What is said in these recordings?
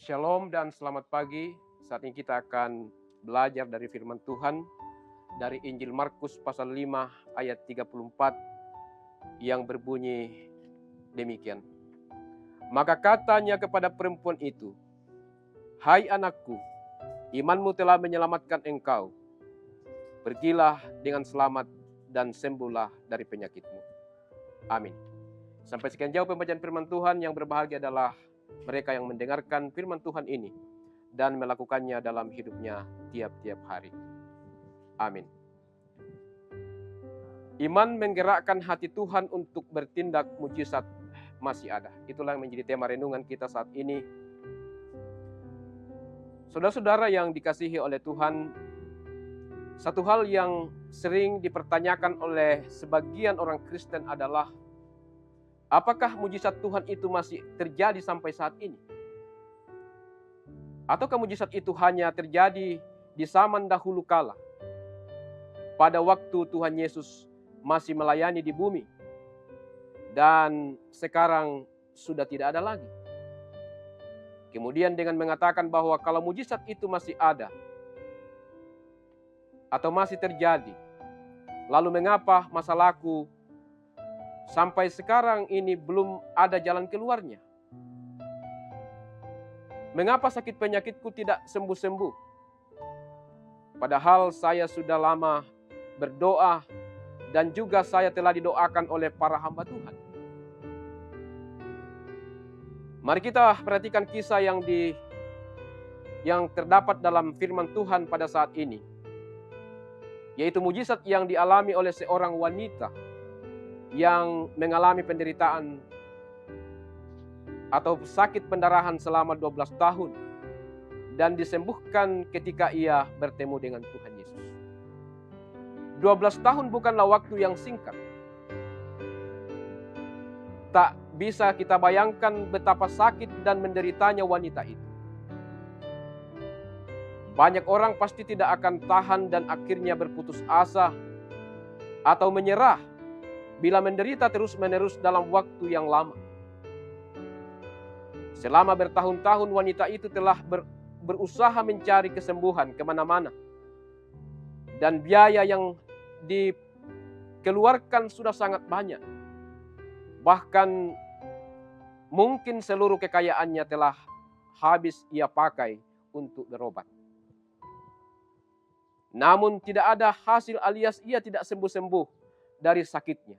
Shalom dan selamat pagi. Saat ini kita akan belajar dari firman Tuhan dari Injil Markus pasal 5 ayat 34 yang berbunyi demikian. Maka katanya kepada perempuan itu, "Hai anakku, imanmu telah menyelamatkan engkau. Pergilah dengan selamat dan sembuhlah dari penyakitmu." Amin. Sampai sekian jauh pembacaan firman Tuhan. Yang berbahagia adalah mereka yang mendengarkan firman Tuhan ini dan melakukannya dalam hidupnya tiap-tiap hari. Amin. Iman menggerakkan hati Tuhan untuk bertindak mujizat masih ada. Itulah yang menjadi tema renungan kita saat ini. Saudara-saudara yang dikasihi oleh Tuhan, satu hal yang sering dipertanyakan oleh sebagian orang Kristen adalah, apakah mujizat Tuhan itu masih terjadi sampai saat ini? Ataukah mujizat itu hanya terjadi di zaman dahulu kala, pada waktu Tuhan Yesus masih melayani di bumi, dan sekarang sudah tidak ada lagi? Kemudian dengan mengatakan bahwa kalau mujizat itu masih ada atau masih terjadi, lalu mengapa masalahku sampai sekarang ini belum ada jalan keluarnya? Mengapa sakit penyakitku tidak sembuh-sembuh? Padahal saya sudah lama berdoa dan juga saya telah didoakan oleh para hamba Tuhan. Mari kita perhatikan kisah yang terdapat dalam firman Tuhan pada saat ini, yaitu mujizat yang dialami oleh seorang wanita yang mengalami penderitaan atau sakit pendarahan selama 12 tahun dan disembuhkan ketika ia bertemu dengan Tuhan Yesus. 12 tahun bukanlah waktu yang singkat. Tak bisa kita bayangkan betapa sakit dan menderitanya wanita itu. Banyak orang pasti tidak akan tahan dan akhirnya berputus asa atau menyerah bila menderita terus-menerus dalam waktu yang lama. Selama bertahun-tahun wanita itu telah berusaha mencari kesembuhan kemana-mana. Dan biaya yang dikeluarkan sudah sangat banyak. Bahkan mungkin seluruh kekayaannya telah habis ia pakai untuk berobat. Namun tidak ada hasil alias ia tidak sembuh-sembuh dari sakitnya.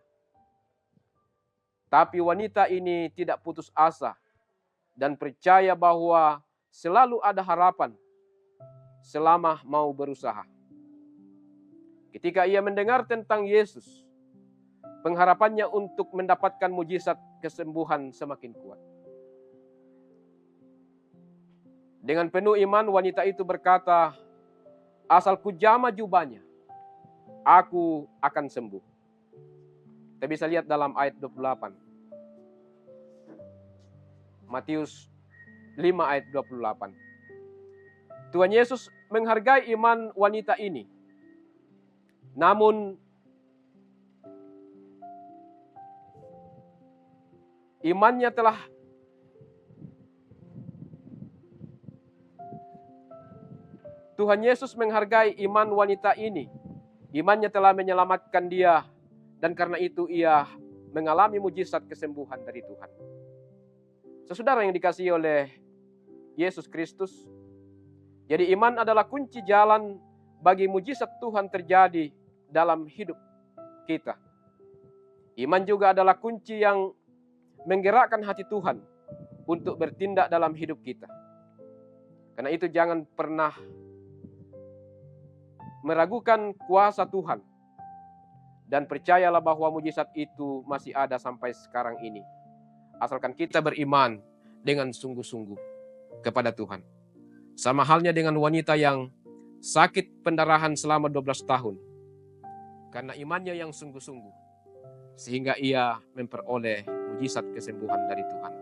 Tapi wanita ini tidak putus asa dan percaya bahwa selalu ada harapan selama mau berusaha. Ketika ia mendengar tentang Yesus, pengharapannya untuk mendapatkan mujizat kesembuhan semakin kuat. Dengan penuh iman wanita itu berkata, "Asal ku jamah jubahnya, aku akan sembuh." Kita bisa lihat dalam ayat 28. Matius 5 ayat 28. Tuhan Yesus menghargai iman wanita ini. Namun imannya telah Tuhan Yesus menghargai iman wanita ini. Imannya telah menyelamatkan dia, dan karena itu ia mengalami mujizat kesembuhan dari Tuhan. Saudara yang dikasihi oleh Yesus Kristus, jadi iman adalah kunci jalan bagi mujizat Tuhan terjadi dalam hidup kita. Iman juga adalah kunci yang menggerakkan hati Tuhan untuk bertindak dalam hidup kita. Karena itu jangan pernah meragukan kuasa Tuhan, dan percayalah bahwa mujizat itu masih ada sampai sekarang ini. Asalkan kita beriman dengan sungguh-sungguh kepada Tuhan. Sama halnya dengan wanita yang sakit pendarahan selama 12 tahun. Karena imannya yang sungguh-sungguh, sehingga ia memperoleh mujizat kesembuhan dari Tuhan.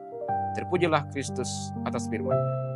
Terpujilah Kristus atas firman-Nya.